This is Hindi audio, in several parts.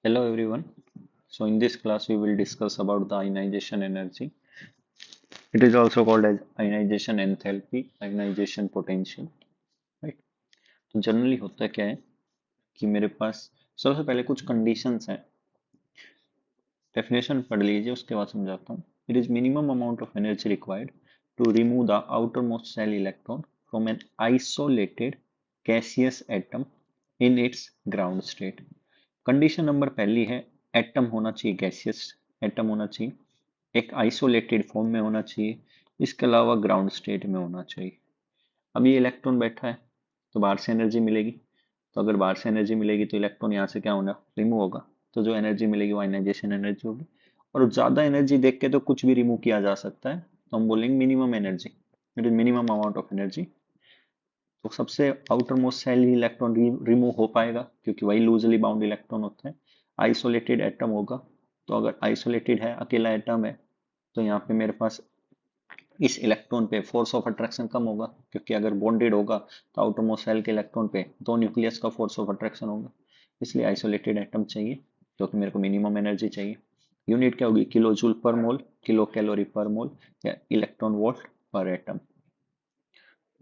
Hello everyone. So in this class we will discuss about the ionization energy. It is also called as ionization enthalpy, ionization potential, right? तो जनरली होता क्या है कि मेरे पास सबसे पहले कुछ कंडीशंस हैं. डेफिनेशन पढ़ लीजिए उसके बाद समझाता हूँ. It is minimum amount of energy required to remove the outermost shell electron from an isolated gaseous atom in its ground state. Condition number पहली है एटम होना चाहिए, गैसियस एटम होना चाहिए, एक आइसोलेटेड फॉर्म में होना चाहिए, इसके अलावा ग्राउंड स्टेट में होना चाहिए. अब ये इलेक्ट्रॉन बैठा है तो बाहर से एनर्जी मिलेगी. तो अगर बाहर से एनर्जी मिलेगी तो इलेक्ट्रॉन यहाँ से क्या होना, रिमूव होगा. तो जो एनर्जी मिलेगी वो आयनाइजेशन एनर्जी होगी. और ज्यादा एनर्जी देख के तो कुछ भी रिमूव किया जा सकता है, तो हम बोलेंगे minimum energy. It is minimum amount of energy. तो सबसे आउटर मोस्ट सेल ही इलेक्ट्रॉन रिमूव हो पाएगा क्योंकि वही लूजली बाउंड इलेक्ट्रॉन होता है. आइसोलेटेड एटम होगा. तो अगर आइसोलेटेड है, अकेला एटम है, तो यहाँ पे मेरे पास इस इलेक्ट्रॉन पे फोर्स ऑफ अट्रैक्शन कम होगा क्योंकि अगर बॉन्डेड होगा तो आउटर मोस्ट सेल के इलेक्ट्रॉन पे दो न्यूक्लियस का फोर्स ऑफ अट्रैक्शन होगा. इसलिए आइसोलेटेड एटम चाहिए क्योंकि मेरे को मिनिमम एनर्जी चाहिए. यूनिट क्या होगी, किलो जूल पर मोल, किलो कैलोरी पर मोल या इलेक्ट्रॉन वोल्ट पर एटम.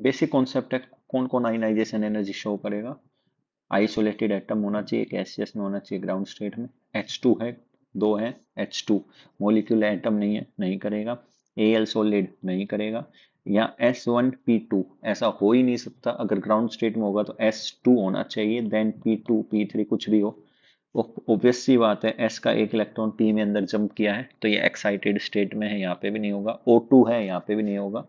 बेसिक कॉन्सेप्ट है. कौन कौन आयनाइजेशन एनर्जी शो करेगा. आइसोलेटेड एटम होना चाहिए, गैसियस में होना चाहिए, ग्राउंड स्टेट में. H2 है, दो है. H2 मॉलिक्यूल एटम नहीं है, नहीं करेगा. Al सॉलिड नहीं करेगा. या S1P2 ऐसा हो ही नहीं सकता. अगर ग्राउंड स्टेट में होगा तो S2 होना चाहिए, देन P2 P3 कुछ भी हो. ऑब्वियस सी बात है, S का एक इलेक्ट्रॉन P में अंदर जंप किया है तो ये एक्साइटेड स्टेट में है, यहाँ पे भी नहीं होगा. O2 है, यहाँ पे भी नहीं होगा.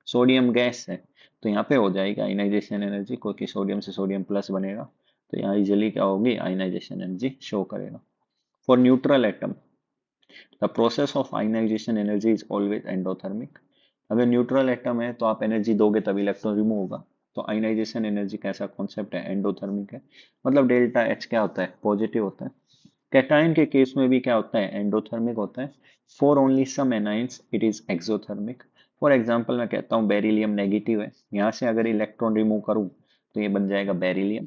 सोडियम गैस है तो यहाँ पे हो जाएगी आयनाइजेशन एनर्जी क्योंकि सोडियम से सोडियम प्लस बनेगा. तो यहाँ इजिली क्या होगी, आयनाइजेशन एनर्जी शो करेगा. For neutral atom the process of ionization energy is always endothermic. अगर न्यूट्रल एटम है तो आप एनर्जी दोगे तभी इलेक्ट्रॉन रिमूव होगा. तो आयनाइजेशन एनर्जी कैसा कॉन्सेप्ट है, एंडोथर्मिक है. मतलब डेल्टा एच क्या होता है, पॉजिटिव होता है. कैटायन के केस में भी क्या होता है, एंडोथर्मिक होता है. For only some anions it is exothermic. For example मैं कहता हूँ बेरिलियम नेगेटिव है, यहाँ से अगर इलेक्ट्रॉन रिमूव करूँ तो ये बन जाएगा beryllium.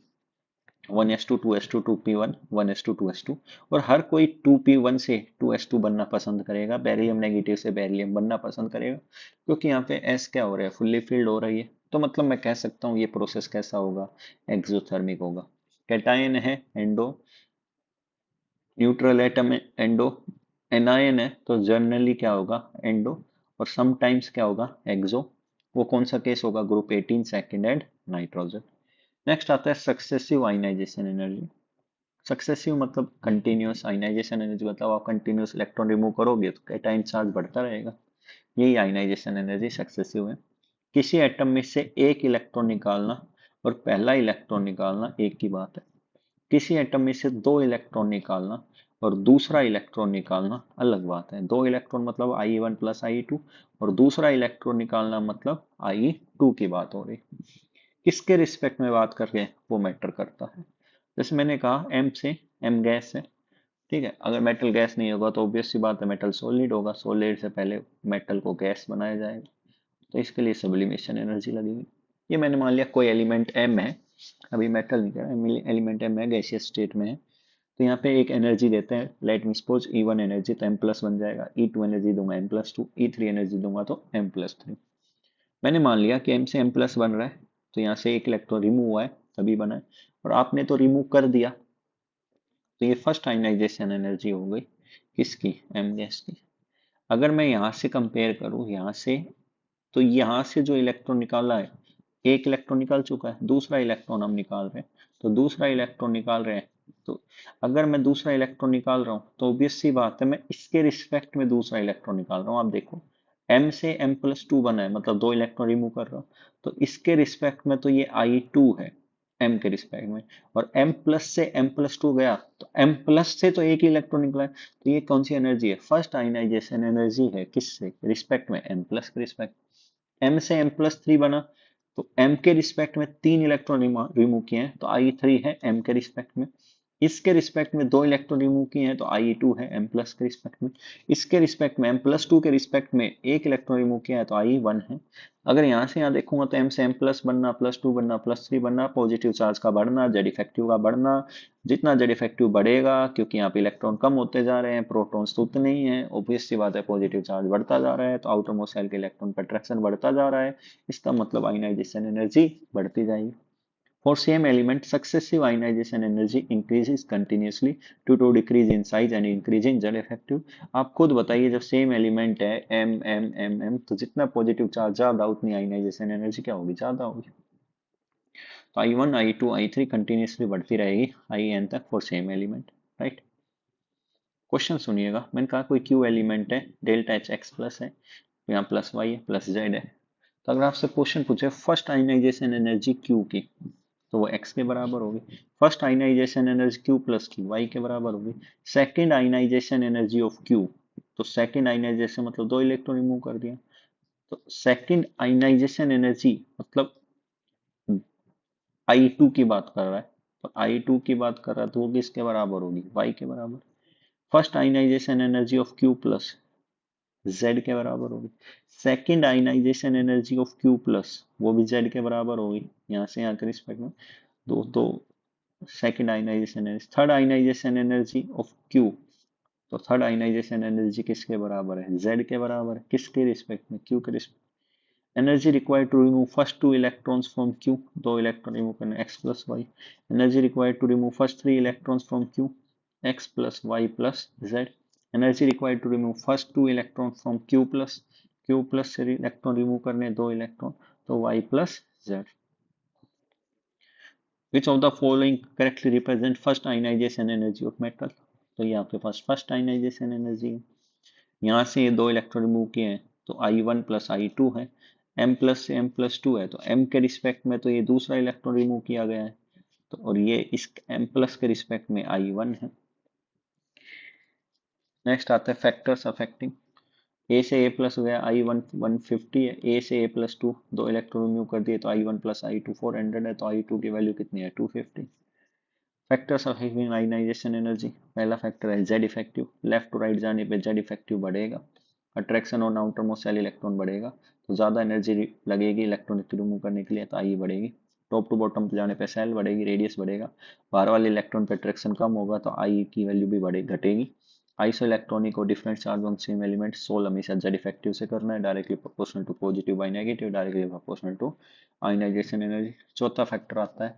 1s2 2s2 2p1 1s2 2s2. और हर कोई 2p1 से 2s2 बनना पसंद करेगा, बेरिलियम नेगेटिव से बेरिलियम बनना पसंद करेगा क्योंकि यहाँ पे s क्या हो रहा है, फुल्ली फिल्ड हो रही है. तो मतलब मैं कह सकता हूँ ये प्रोसेस कैसा होगा, एक्सोथर्मिक होगा. कैटायन है एंडो, न्यूट्रल एटम है एंडो, एनायन है तो जनरली क्या होगा, एंडो. और समटाइम्स क्या होगा, एक्सो. वो कौन सा केस होगा, group 18 second and nitrogen. Next आता है सक्सेसिव आयनाइजेशन एनर्जी. सक्सेसिव मतलब कंटिन्यूस. आयनाइजेशन एनर्जी मतलब आप कंटिन्यूस इलेक्ट्रॉन रिमूव करोगे तो कैटाइन चार्ज बढ़ता रहेगा. यही आयनाइजेशन एनर्जी सक्सेसिव है. किसी एटम में से एक इलेक्ट्रॉन निकालना और पहला इलेक्ट्रॉन निकालना एक ही बात है. किसी एटम में से दो इलेक्ट्रॉन निकालना और दूसरा इलेक्ट्रॉन निकालना अलग बात है. दो इलेक्ट्रॉन मतलब I1 प्लस I2 और दूसरा इलेक्ट्रॉन निकालना मतलब I2 की बात हो रही. किसके रिस्पेक्ट में बात कर रहे हैं वो मैटर करता है. जैसे मैंने कहा M से M गैस है, ठीक है. अगर मेटल गैस नहीं होगा तो ऑब्वियस सी बात है मेटल सॉलिड होगा. सॉलिड से पहले मेटल को गैस बनाया जाएगा, तो इसके लिए सब्लिमेशन एनर्जी लगेगी. ये मैंने मान लिया कोई एलिमेंट M है, अभी मेटल नहीं कह, एलिमेंट M है, गैसियस स्टेट में है. तो यहाँ पे एक एनर्जी देते हैं, let me suppose E1 energy, तो M प्लस बन जाएगा. E2 एनर्जी दूंगा M प्लस 2, E3 एनर्जी दूंगा तो M प्लस 3. मैंने मान लिया कि M से M प्लस बन रहा है तो यहाँ से एक इलेक्ट्रॉन रिमूव हुआ है तभी बना है. और आपने तो रिमूव कर दिया, तो ये फर्स्ट आयनाइजेशन एनर्जी हो गई किसकी, M गैस की. अगर मैं यहाँ से कंपेयर करूँ यहाँ से, तो यहाँ से जो इलेक्ट्रॉन निकाला है, एक इलेक्ट्रॉन निकाल चुका है, दूसरा इलेक्ट्रॉन हम निकाल रहे हैं. तो दूसरा इलेक्ट्रॉन निकाल रहे हैं, तो अगर मैं दूसरा इलेक्ट्रॉन निकाल रहा हूँ तो ऑब्वियस सी बात है मैं इसके रिस्पेक्ट में दूसरा इलेक्ट्रॉन निकाल रहा हूँ. आप देखो M से M+2 बना है मतलब दो इलेक्ट्रॉन रिमूव कर रहा हूँ, तो इसके रिस्पेक्ट में तो ये I2 है M के रिस्पेक्ट में. और M प्लस से M+2 गया तो M प्लस से तो एक ही इलेक्ट्रॉन निकला है. तो ये कौन सी एनर्जी है, फर्स्ट आयनाइजेशन एनर्जी है. किससे रिस्पेक्ट में, M प्लस के रिस्पेक्ट. M से M+3 बना तो M के रिस्पेक्ट में तीन इलेक्ट्रॉन रिमूव किए हैं तो I3 है M के रिस्पेक्ट में. इसके रिस्पेक्ट में 2 इलेक्ट्रॉन रिमूव किए हैं तो I2 है M प्लस के रिस्पेक्ट में। इसके रिस्पेक्ट में M प्लस 2 के रिस्पेक्ट में 1 इलेक्ट्रॉन रिमूव किया है तो I1 है। अगर यहाँ से यहाँ देखूंगा तो M से M प्लस बनना, प्लस 2 बनना, प्लस 3 बनना, पॉजिटिव चार्ज का बढ़ना, जेड इफेक्टिव का बढ़ना। जितना जेड इफेक्टिव बढ़ेगा, क्योंकि यहाँ पे इलेक्ट्रॉन कम होते जा रहे हैं, प्रोटॉन्स तो उतने ही हैं, ऑब्वियस सी बात है, पॉजिटिव चार्ज बढ़ता जा रहा है तो आउटर मोस्ट शेल के इलेक्ट्रॉन पर अट्रैक्शन बढ़ता जा रहा है। इसका मतलब आयनाइजेशन एनर्जी बढ़ती जाएगी। For same element, successive ionization energy increases continuously due to decrease in size and increase in Z effective। आप खुद बताइए, जब सेम एलिमेंट है M M M M, तो जितना पॉजिटिव चार्ज ज्यादा उतनी आयनाइजेशन एनर्जी क्या होगी, ज्यादा होगी। तो I1 I2 I3 कंटिन्यूसली बढ़ती रहेगी IN तक for same element, right. Question सुनिएगा, मैंने कहा कोई Q एलिमेंट है, डेल्टा H X प्लस है, यहाँ प्लस Y है, प्लस Z है। तो अगर आपसे क्वेश्चन पूछे फर्स्ट आयनाइजेशन एनर्जी Q की, तो वो x के बराबर होगी। First ionization energy Q plus की y के बराबर होगी। Second ionization energy of Q, तो सेकेंड आयनाइजेशन मतलब 2 इलेक्ट्रॉन रिमूव कर दिया, तो सेकेंड आयनाइजेशन एनर्जी मतलब I2 की बात कर रहा है, तो I2 की बात कर रहा है तो वो किसके बराबर होगी, y के बराबर। First ionization energy of Q plus Z के बराबर होगी। Second ionization energy of Q plus वो भी Z के बराबर होगी, यहाँ से यहाँ के रिस्पेक्ट में दो second ionization energy. Third ionization energy of Q, तो थर्ड आयनाइजेशन एनर्जी किसके बराबर है, Z के बराबर है। किसके रिस्पेक्ट में, Q के respect. Energy required to remove first 2 electrons from Q, 2 electron remove करने x plus y। Energy required to remove first 3 electrons from Q, x plus y plus z। Energy required to remove first 2 electron from Q plus से इलेक्ट्रॉन रिमूव करने 2 इलेक्ट्रॉन, तो y plus z। Which of the following correctly represent first ionization energy of metal? तो ये आपके पास फर्स्ट आयनाइजेशन एनर्जी है। यहाँ से ये 2 इलेक्ट्रॉन रिमूव किए हैं तो I1 प्लस I2 है। M प्लस से M प्लस 2 है तो M के रिस्पेक्ट में तो ये दूसरा इलेक्ट्रॉन रिमूव किया गया है, तो और ये इस M प्लस के रिस्पेक्ट में I1 है। नेक्स्ट आता है फैक्टर्स अफेक्टिंग। ए से ए प्लस हो गया, I1 150 है, ए से ए प्लस 2, 2 इलेक्ट्रॉन रिमूव कर दिए तो I1 प्लस I2 400 है, तो I2 की वैल्यू कितनी है 250। Factors of having ionization energy, पहला फैक्टर है Z effective, left to right जाने पे जेड इफेक्टिव बढ़ेगा, attraction on outermost shell electron बढ़ेगा तो ज़्यादा एनर्जी लगेगी इलेक्ट्रॉन रिमूव करने के लिए, तो आई बढ़ेगी। टॉप टू बॉटम जाने पे सेल बढ़ेगी, रेडियस बढ़ेगा, बाहर वाले इलेक्ट्रॉन पे अट्रैक्शन कम होगा तो आई की वैल्यू भी बढ़े घटेगी। आइसो इलेक्ट्रॉनिक और different charge on same element सोल हमेशा जेड इफेक्टिव से करना है, directly proportional to positive by negative, directly proportional to ionization energy. चौथा फैक्टर आता है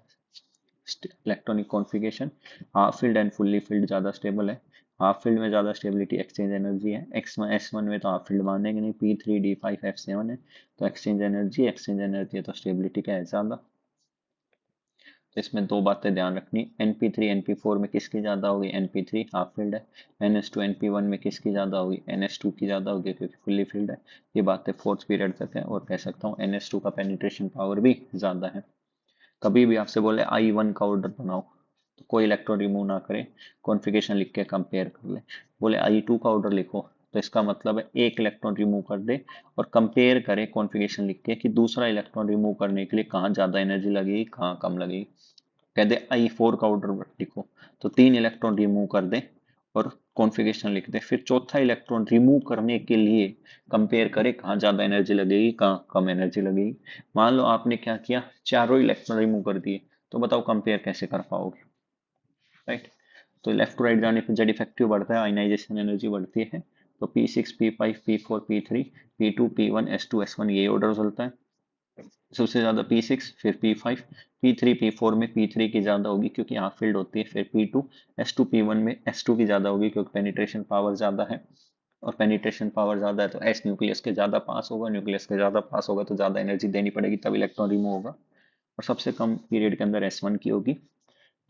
electronic configuration, half filled and fully filled ज़्यादा स्टेबल है। हाफ फील्ड में ज़्यादा स्टेबिलिटी एक्सचेंज एनर्जी है, S1 में तो हाफ फील्ड मानेंगे नहीं, P3 D5 F7 है तो एक्सचेंज एनर्जी है तो स्टेबिलिटी क्या है ज़्यादा। तो इसमें दो बातें ध्यान रखनी, NP3 NP4 में किसकी ज़्यादा होगी, NP3 हाफ फील्ड है, NS2 NP1 में किसकी ज़्यादा होगी, NS2 की ज़्यादा होगी क्योंकि फुल्ली फील्ड है। ये बातें फोर्थ पीरियड तक है, और कह सकता हूँ NS2 का पेनिट्रेशन पावर भी ज़्यादा है। कभी भी आपसे बोले I1 का ऑर्डर बनाओ तो कोई इलेक्ट्रॉन रिमूव ना करें, कॉन्फ़िगरेशन लिख के कंपेयर कर ले। बोले I2 का ऑर्डर लिखो तो इसका मतलब है एक इलेक्ट्रॉन रिमूव कर दे और कंपेयर करें कॉन्फ़िगरेशन लिख के कि दूसरा इलेक्ट्रॉन रिमूव करने के लिए कहाँ ज़्यादा एनर्जी लगेगी, कहाँ कम लगेगी। कह दे I4 का ऑर्डर लिखो तो 3 इलेक्ट्रॉन रिमूव कर दे और कॉन्फ़िगरेशन लिख दे, फिर चौथा इलेक्ट्रॉन रिमूव करने के लिए कंपेयर करे कहाँ ज़्यादा एनर्जी लगेगी, कहाँ कम एनर्जी लगेगी। मान लो आपने क्या किया, चारों इलेक्ट्रॉन रिमूव कर दिए, तो बताओ कंपेयर कैसे कर पाओगे, राइट। तो लेफ्ट टू राइट जाने पर जेड इफेक्टिव बढ़ता है, आयनाइजेशन एनर्जी बढ़ती है, तो P6 P5 P4 P3 P2 P1 S2 S1 ये ऑर्डर चलता है। सबसे ज्यादा P6, फिर P5, P3 P4 में P3 की ज्यादा होगी क्योंकि हाफ फील्ड होती है, फिर P2 S2 P1 में S2 की ज्यादा होगी क्योंकि पेनिट्रेशन पावर ज्यादा है, और पेनिट्रेशन पावर ज्यादा है तो S न्यूक्लियस के ज्यादा पास होगा, न्यूक्लियस के ज्यादा पास होगा तो ज्यादा एनर्जी देनी पड़ेगी तब इलेक्ट्रॉन रिमूव होगा, और सबसे कम पीरियड के अंदर S1 की होगी।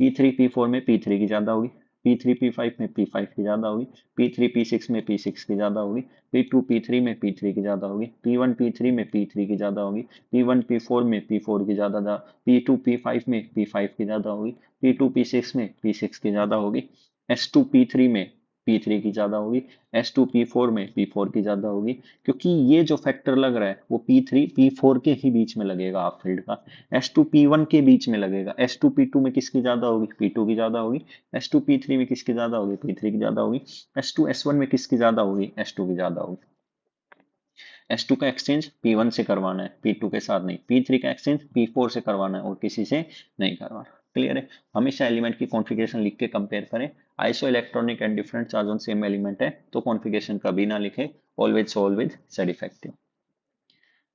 P3 P4 में P3 की ज्यादा होगी, P3 P5 में P5 की ज्यादा होगी, P3 P6 में P6 की ज्यादा होगी, P2 P3 में P3 की ज्यादा होगी, P1 P3 में P3 की ज्यादा होगी, P1 P4 में P4 की ज्यादा, P2 P5 में P5 की ज्यादा होगी, P2 P6 में P6 की ज्यादा होगी, S2 P3 में P3 की ज्यादा होगी, H2P4 में P4 की ज्यादा होगी, क्योंकि ये जो फैक्टर लग रहा है वो P3 P4 के ही बीच में लगेगा हाफ फील्ड का, H2P1 के बीच में लगेगा, H2P2 में किसकी ज्यादा होगी, P2 की ज्यादा होगी, H2P3 में किसकी ज्यादा होगी, P3 की ज्यादा होगी, H2S1 में किसकी ज्यादा होगी, H2 की ज्यादा होगी। S2 का एक्सचेंज P1 से करवाना है, P2 के साथ नहीं, P3 का एक्सचेंज P4 से करवाना है और किसी से नहीं करवाना। क्लियर है। हमेशा एलिमेंट की कॉन्फ़िगरेशन लिख के कंपेयर करें। Iso electronic and different charge on same element है तो कॉन्फ़िगरेशन कभी ना लिखे, always solve with Z effective.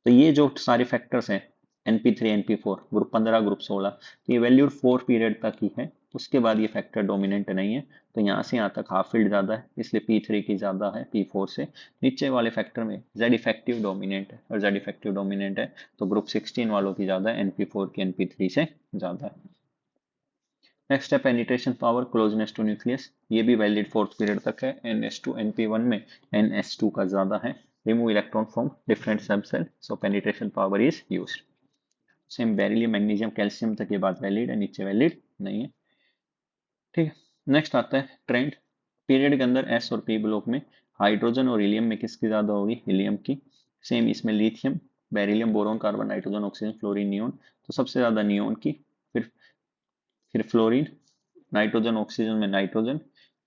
तो ये जो सारे फैक्टर्स हैं NP3 NP4 ग्रुप 15 ग्रुप 16, तो ये वैल्यूड 4 पीरियड तक ही है, उसके बाद ये फैक्टर डोमिनेंट नहीं है, तो यहाँ से यहाँ तक हाफ फील्ड ज़्यादा है इसलिए P3 की ज़्यादा है P4 से। नीचे वाले फैक्टर में Z इफेक्टिव डोमिनेंट है और Z इफेक्टिव डोमिनेंट है तो ग्रुप 16 वालों की ज़्यादा है, NP4 की NP3 से ज़्यादा है। नेक्स्ट है penetration power closeness to nucleus, ये भी वैलिड फोर्थ पीरियड तक है। NH2 NP1 में NH2 का ज़्यादा है। Remove electron from different subshell so penetration power is used. Same beryllium magnesium calcium तक ये बात वैलिड है, नीचे वैलिड नहीं है। ठीक है। नेक्स्ट आता है ट्रेंड। पीरियड के अंदर S और P ब्लॉक में हाइड्रोजन और हीलियम में किसकी ज्यादा होगी, हीलियम की। सेम इसमें lithium beryllium boron carbon nitrogen oxygen fluorine neon, तो सबसे ज्यादा नियोन की, फिर फ्लोरीन, नाइट्रोजन ऑक्सीजन में नाइट्रोजन,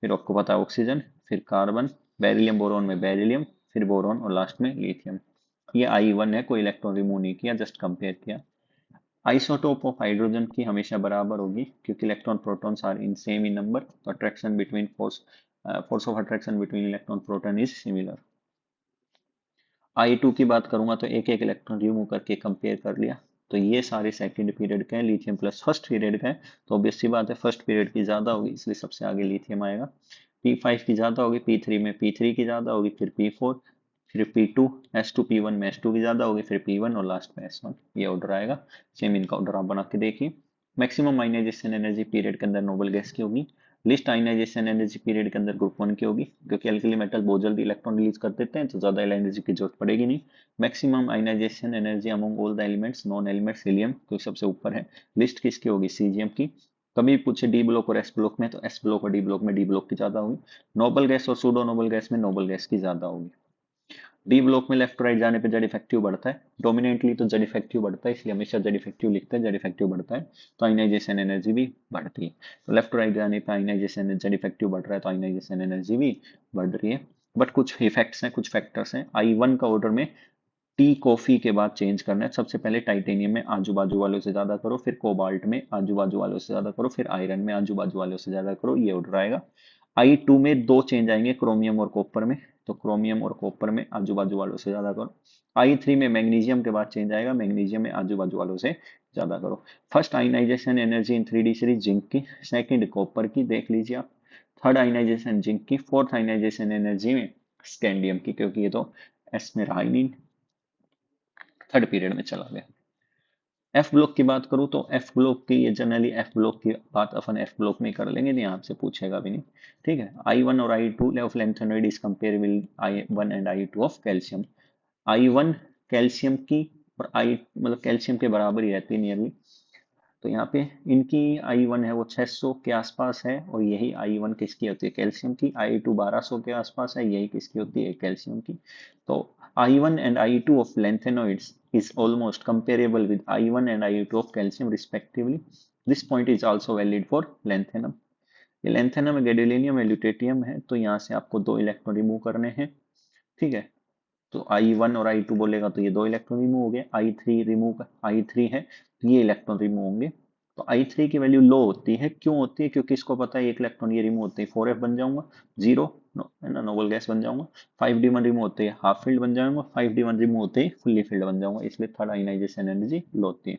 फिर आपको पता है ऑक्सीजन, फिर कार्बन, बेरिलियम बोरॉन में बेरिलियम, फिर बोरॉन और लास्ट में लिथियम। ये I1 है, कोई इलेक्ट्रॉन रिमूव नहीं किया, जस्ट कंपेयर किया। आइसोटोप ऑफ हाइड्रोजन की हमेशा बराबर होगी क्योंकि electron protons are in same in number, तो attraction between force of attraction between electron proton is similar. I2 की बात करूंगा तो एक एक इलेक्ट्रॉन रिमूव करके कंपेयर कर लिया, तो ये सारे सेकंड पीरियड के हैं, लिथियम प्लस फर्स्ट पीरियड का है, तो ऑब्वियस सी बात है फर्स्ट पीरियड की ज्यादा होगी इसलिए सबसे आगे लिथियम आएगा। P5 की ज्यादा होगी, P3 में P3 की ज्यादा होगी, फिर P4, फिर P2, S2 P1 में S2 की ज्यादा होगी, फिर P1 और लास्ट में S1, ये ऑर्डर आएगा। सेम इनका ऑर्डर आप बना के देखिए। मैक्सिमम आयनाइजेशन एनर्जी पीरियड के अंदर नोबल गैस की होगी। लिस्ट आयनाइजेशन एनर्जी पीरियड के अंदर ग्रुप 1 की होगी, क्योंकि अल्कली मेटल बहुत जल्दी इलेक्ट्रॉन रिलीज कर देते हैं तो ज्यादा एनर्जी की जरूरत पड़ेगी नहीं। Maximum ionization energy among all the elements non elements helium, क्योंकि सबसे ऊपर है। लिस्ट किसकी होगी, सीजियम की। कभी पूछे डी ब्लॉक और एस ब्लॉक में, तो एस ब्लॉक और डी ब्लॉक में डी ब्लॉक की ज्यादा होगी। नोबल गैस और सूडो नोबल गैस में नोबल गैस की ज्यादा होगी। डी ब्लॉक में लेफ्ट राइट जाने पे जेड इफेक्टिव बढ़ता है, डोमिनेंटली तो जेड इफेक्टिव बढ़ता है इसलिए हमेशा जेड इफेक्टिव लिखते हैं, जेड इफेक्टिव बढ़ता है तो आयनाइजेशन एनर्जी भी बढ़ती है। तो लेफ्ट राइट जाने पे आयनाइजेशन जेड इफेक्टिव बढ़ रहा है तो आयनाइजेशन एनर्जी भी बढ़ रही है। बट कुछ इफेक्ट्स हैं, कुछ फैक्टर्स हैं। I1 का ऑर्डर में टी कॉफी के बाद चेंज करना है। सबसे पहले टाइटेनियम में आजू बाजू वालों से ज्यादा करो, फिर कोबाल्ट में आजू बाजू वालों से ज्यादा करो, फिर आयरन में आजू बाजू वालों से ज्यादा करो, ये ऑर्डर आएगा। I2 में दो चेंज आएंगे, क्रोमियम और कॉपर में, तो क्रोमियम और कॉपर में आजू बाजू वालों से ज्यादा करो। I3 में मैग्नीशियम के बाद चेंज आएगा, मैग्नीशियम में आजू बाजू वालों से ज्यादा करो। First ionization energy in 3D series zinc की, सेकंड कॉपर की, देख लीजिए आप। थर्ड आयनाइजेशन जिंक की, फोर्थ आयनाइजेशन एनर्जी में स्कैंडियम की, क्योंकि ये तो एस में रहा ही नहीं, थर्ड पीरियड में चला गया। एफ ब्लॉक की बात करूं तो एफ ब्लॉक की, ये जनरली एफ ब्लॉक की बात अपन एफ ब्लॉक में कर लेंगे, नहीं आपसे पूछेगा भी नहीं। ठीक है। I1 और I2 of lanthanoid is compare with I1 and I2 of calcium. I1 calcium की और I मतलब कैल्शियम के बराबर ही रहती है नियरली, तो यहाँ पे इनकी I1 है वो 600 के आसपास है और यही I1 किसकी होती है, कैल्शियम की। I2 1200 के आसपास है, यही किसकी होती है, कैल्शियम की। तो I1 and I2 of lanthanoids is almost comparable with I1 and I2 of calcium respectively. This point is also valid for lanthanum. ये lanthanum गैडोलिनियम है, ल्यूटेटियम है, तो यहाँ से आपको दो इलेक्ट्रॉन रिमूव करने हैं। ठीक है। तो I1 और I2 बोलेगा तो ये दो इलेक्ट्रॉन रिमूव हो गए। I3 है तो ये इलेक्ट्रॉन रिमूव होंगे। तो I3 की वैल्यू लो होती है, क्यों होती है, क्योंकि इसको पता है एक इलेक्ट्रॉन ये रिमूव होते ही 4f बन जाऊंगा, जीरो है ना, नोबल गैस बन जाऊंगा। 5d1 रिमूव होते ही हाफ फील्ड बन जाऊंगा, 5d1 रिमूव होते ही फुल्ली फील्ड बन जाऊंगा, इसलिए थर्ड आयनाइजेशन एनर्जी लो होती है।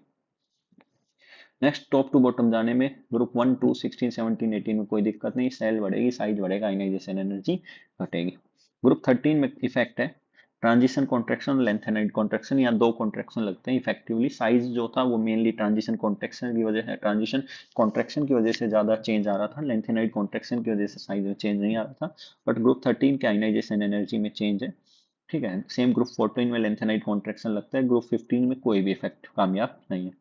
नेक्स्ट टॉप टू बॉटम जाने में ग्रुप 1 2 16 17 18 में कोई दिक्कत नहीं, सेल बढ़ेगी, साइज बढ़ेगा, आयनाइजेशन एनर्जी घटेगी। ग्रुप 13 में इफेक्ट है ट्रांजिशन कॉन्ट्रैक्शन, लेंथेनाइड कॉन्ट्रैक्शन, या दो कॉन्ट्रैक्शन लगते हैं इफेक्टिवली। साइज जो था वो मेनली ट्रांजिशन कॉन्ट्रैक्शन की वजह से, ट्रांजिशन कॉन्ट्रैक्शन की वजह से ज्यादा चेंज आ रहा था, लेंथेनाइड कॉन्ट्रैक्शन की वजह से साइज में चेंज नहीं आ रहा था। बट ग्रुप 13 के आयनाइजेशन एनर्जी में चेंज है। ठीक है। सेम ग्रुप 14 में लेंथेनाइड कॉन्ट्रैक्शन लगता है, ग्रुप 15 में कोई भी इफेक्ट कामयाब नहीं है।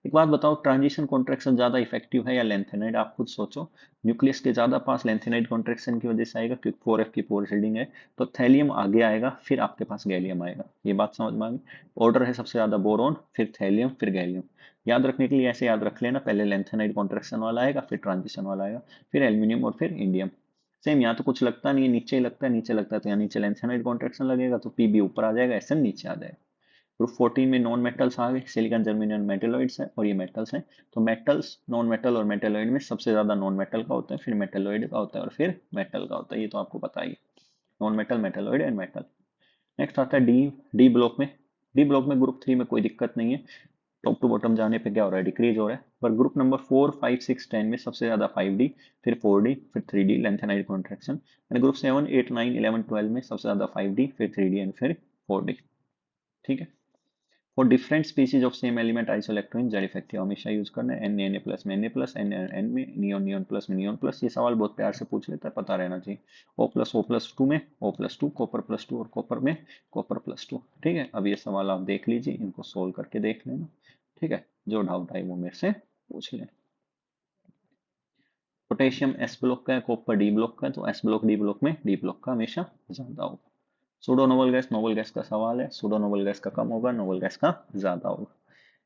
एक बात बताओ, ट्रांजिशन कॉन्ट्रैक्शन ज्यादा इफेक्टिव है या लेंथेनाइड? आप खुद सोचो। न्यूक्लियस के ज्यादा पास लेंथेनाइड कॉन्ट्रैक्शन की वजह से आएगा क्योंकि 4f की पोर शील्डिंग है, तो थैलियम आगे आएगा, फिर आपके पास गैलियम आएगा। ये बात समझ में आ गई? ऑर्डर है सबसे ज्यादा बोरॉन, फिर थैलियम, फिर गैलियम। याद रखने के लिए ऐसे याद रख लेना, पहले लेंथेनाइड कॉन्ट्रैक्शन वाला आएगा, फिर ट्रांजिशन वाला आएगा, फिर एल्यूमिनियम और फिर इंडियम। सेम यहाँ तो कुछ लगता नहीं है, नीचे ही लगता है, नीचे लगता है तो यहाँ नीचे लेंथेनाइड कॉन्ट्रैक्शन लगेगा तो पीबी ऊपर आ जाएगा, एसएन नीचे आ जाएगा। ग्रुप 14 में नॉन मेटल्स आ गए, सिलिकॉन, जर्मेनियम, मेटेलॉइड्स है और ये मेटल्स हैं। तो मेटल्स, नॉन मेटल और मेटेलॉइड में सबसे ज्यादा नॉन मेटल का होता है, फिर मेटेलॉइड का होता है और फिर मेटल का होता है, ये तो आपको पता ही है। Non metal, metalloid and metal. Next आता है डी। डी ब्लॉक में, डी ब्लॉक में ग्रुप 3 में कोई दिक्कत नहीं है, टॉप टू बॉटम जाने पे क्या हो रहा है, डिक्रीज हो रहा है। पर ग्रुप नंबर 4, 5, 6, 10 में सबसे ज्यादा 5D, फिर 4D, फिर 3D lanthanide contraction. And group 7, 8, 9, 11, 12 में सबसे ज्यादा 5D, फिर 3D एंड फिर 4D। ठीक है। For different species of same element isoelectron Z effective हमेशा यूज करना है। Na प्लस में Na प्लस, N में, नियोन नियोन प्लस में नियोन प्लस। ये सवाल बहुत प्यार से पूछ लेता है, पता रहना चाहिए। O प्लस 2 में O+2, कॉपर प्लस 2 और कॉपर में कॉपर प्लस 2। ठीक है, अब ये सवाल आप देख लीजिए, इनको सोल्व करके देख लेना। ठीक है, जो डाउट आए वो मेरे से पूछ लें। पोटेशियम एस ब्लॉक का है, कॉपर डी ब्लॉक का है, तो एस ब्लॉक डी ब्लॉक में डी ब्लॉक का हमेशा ज्यादा होगा। सूडो नोबल गैस का सवाल है, सूडो नोबल गैस का कम होगा, नोबल गैस का ज्यादा होगा।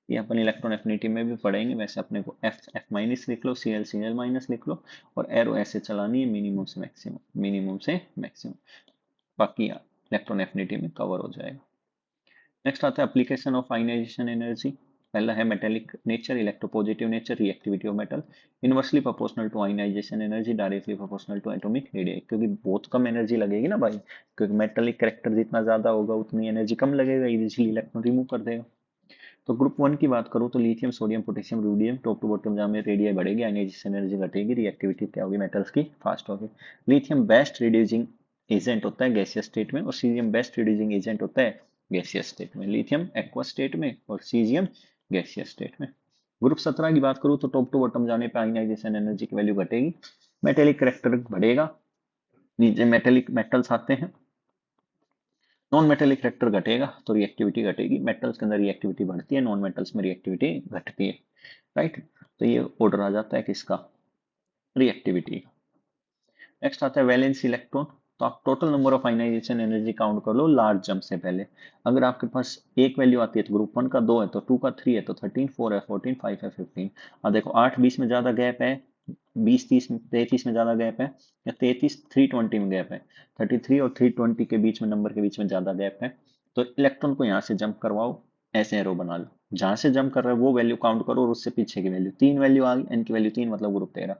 ये अपन इलेक्ट्रॉन एफिनिटी में भी पढ़ेंगे, वैसे अपने को एफ एफ माइनस लिख लो, सी एल माइनस लिख लो, और एरो ऐसे चलानी है मिनिमम से मैक्सिमम, मिनिमम से मैक्सिमम, बाकी इलेक्ट्रॉन एफिनिटी में कवर हो जाएगा। नेक्स्ट आता है एप्लीकेशन ऑफ आयनाइजेशन एनर्जी। पहला है metallic nature, electropositive nature, reactivity of metal, inversely proportional to ionization energy, directly proportional to atomic radius. क्योंकि बहुत कम एनर्जी लगेगी ना भाई, क्योंकि मेटेलिक करेक्टर जितना ज्यादा होगा उतनी एनर्जी कम लगेगा, इजीली इलेक्ट्रॉन रिमूव कर देगा। तो ग्रुप 1 की बात करूँ तो lithium, sodium, potassium, rubidium, top to bottom जहाँ में रेडियाई बढ़ेगी, आयनाइजेशन एनर्जी घटेगी, रिएक्टिविटी क्या होगी मेटल्स की, फास्ट होगी। लिथियम बेस्ट रिड्यूसिंग एजेंट होता है गैसियस स्टेट में, और सीजियम बेस्ट रिड्यूसिंग एजेंट होता है गैसियस स्टेट में। लिथियम एक्वस स्टेट में और सीजियम गैसियस स्टेट में। ग्रुप 17 की बात करूँ तो टॉप टू बॉटम जाने पर आयनाइजेशन एनर्जी की वैल्यू घटेगी, मेटेलिक करेक्टर बढ़ेगा, नीचे मेटेलिक मेटल्स आते हैं, नॉन मेटेलिक करेक्टर घटेगा तो रिएक्टिविटी घटेगी, मेटल्स के अंदर रिएक्टिविटी बढ़ती है, नॉन मेटल्स में रिएक्टिविटी घटती है। राइट, तो ये ऑर्डर आ जाता है किसका, रिएक्टिविटी का। नेक्स्ट आता है वैलेंस इलेक्ट्रॉन। तो आप total number of ionization energy count कर लो लार्ज जंप से पहले। अगर आपके पास एक वैल्यू आती है तो ग्रुप 1 का 2 है, तो 2 का 3 है, तो 13, 4 है, 14, 5 है, 15। अब देखो 8, 20 में ज्यादा गैप है, 20, 30, 33 में ज्यादा गैप है, या 33, 320 में गैप है, 33 और 320 के बीच में, नंबर के बीच में ज्यादा गैप है, तो इलेक्ट्रॉन को यहाँ से जंप करवाओ, ऐसे एरो बना लो, जहां से जंप कर रहा है वो वैल्यू काउंट करो और उससे पीछे की वैल्यू, 3 वैल्यू आ गई, एन की वैल्यू 3 मतलब ग्रुप 13।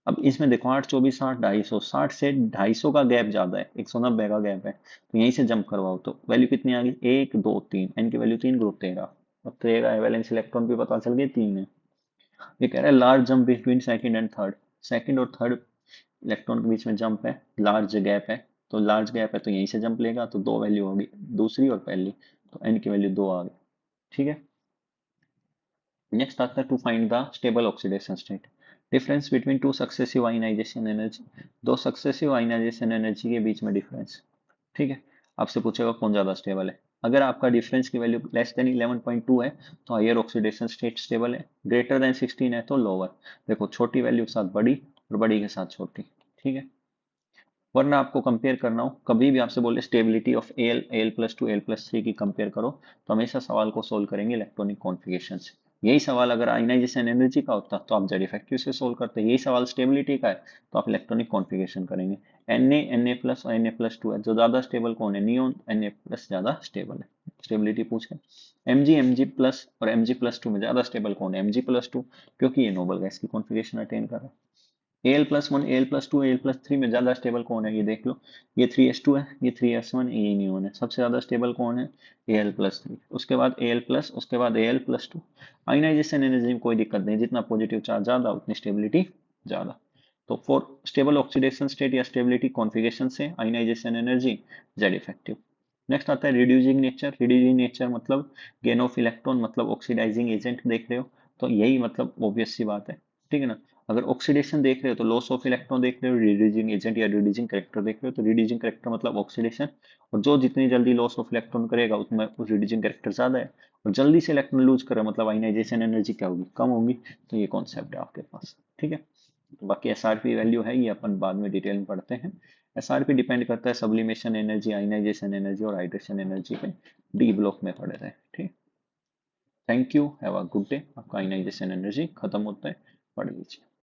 अब इसमें देखो 8, 24, 8, 250, 60 से 250 का गैप ज्यादा है, 190 का गैप है, तो यहीं से जंप करवाओ तो वैल्यू कितनी आ गई, 1, 2, 3, एन की वैल्यू 3, ग्रुप 13। अब 13 है, वैलेंस इलेक्ट्रॉन भी पता चल गई 3 है। ये कह रहा है large jump between second and third, second और थर्ड इलेक्ट्रॉन के बीच में जंप है, लार्ज गैप है, तो लार्ज गैप है तो यहीं से जंप लेगा, तो 2 वैल्यू होगी, दूसरी और पहली, तो एन की वैल्यू 2 आ गई। ठीक है। नेक्स्ट आता है to find the stable oxidation state, difference between two successive ionization energy, दो सक्सेसिव आयनाइजेशन एनर्जी के बीच में डिफरेंस। ठीक है, आपसे पूछेगा कौन ज्यादा स्टेबल है। अगर आपका डिफरेंस की वैल्यू लेस देन 11.2 है तो हायर ऑक्सीडेशन स्टेट स्टेबल है, ग्रेटर देन 16 है तो लोअर। देखो छोटी वैल्यू के साथ बड़ी और बड़ी के साथ छोटी। ठीक है, वरना आपको कंपेयर करना हो, कभी भी आपसे बोले स्टेबिलिटी ऑफ एल, एल+2, एल+3 की कंपेयर करो, तो हमेशा सवाल को सोल्व करेंगे इलेक्ट्रॉनिक कॉन्फ़िगरेशन से। यही सवाल अगर आयनाइजेशन एनर्जी का होता तो आप जेड इफेक्टिव से सोल्व करते, यही सवाल स्टेबिलिटी का है तो आप इलेक्ट्रॉनिक कॉन्फ़िगरेशन करेंगे। Na+ और Na+2 है, जो ज्यादा स्टेबल कौन है, नियोन, Na+ ज्यादा स्टेबल है, स्टेबिलिटी पूछे। Mg+ और Mg+2 में ज्यादा स्टेबल कौन है, Mg+2, क्योंकि ये नोबल गैस की कॉन्फ़िगरेशन अटेन कर रहा है। Al+1, Al+2, Al+3 में ज्यादा स्टेबल कौन है, ये देख लो, ये 3s2 है, ये 3s1, ये नियोन है, सबसे ज्यादा स्टेबल कौन है, Al+3, उसके बाद Al+, उसके बाद Al+2। आयनाइजेशन एनर्जी में कोई दिक्कत नहीं, जितना पॉजिटिव चार्ज ज्यादा उतनी स्टेबिलिटी ज्यादा। तो फॉर स्टेबल ऑक्सीडेशन स्टेट या स्टेबिलिटी कॉन्फ़िगरेशन से ionization energy Z effective. Next आता है रिड्यूसिंग नेचर। रिड्यूसिंग नेचर मतलब गेन ऑफ इलेक्ट्रॉन, मतलब ऑक्सीडाइजिंग एजेंट देख रहे हो, तो यही मतलब ऑब्वियस सी बात है, ठीक है ना। अगर ऑक्सीडेशन देख रहे हो तो लॉस ऑफ इलेक्ट्रॉन देख रहे हो, रिड्यूसिंग एजेंट या रिड्यूसिंग करेक्टर देख रहे हो तो रिड्यूसिंग करेक्टर मतलब ऑक्सीडेशन, और जो जितनी जल्दी लॉस ऑफ इलेक्ट्रॉन करेगा उतना उस रिड्यूसिंग करेक्टर ज्यादा है, और जल्दी से इलेक्ट्रॉन लूज करे मतलब आयनाइजेशन एनर्जी क्या होगी, कम होगी। तो ये कॉन्सेप्ट है आपके पास, ठीक है। तो बाकी एसआरपी वैल्यू है ये अपन बाद में डिटेल में पढ़ते हैं। एसआरपी डिपेंड करता है सब्लिमेशन एनर्जी, आयनाइजेशन एनर्जी और हाइड्रेशन एनर्जी पे, डी ब्लॉक में पढ़े थे, ठीक। Thank you, have a good day. आपका आयनाइजेशन एनर्जी खत्म होता है, पढ़ लीजिए।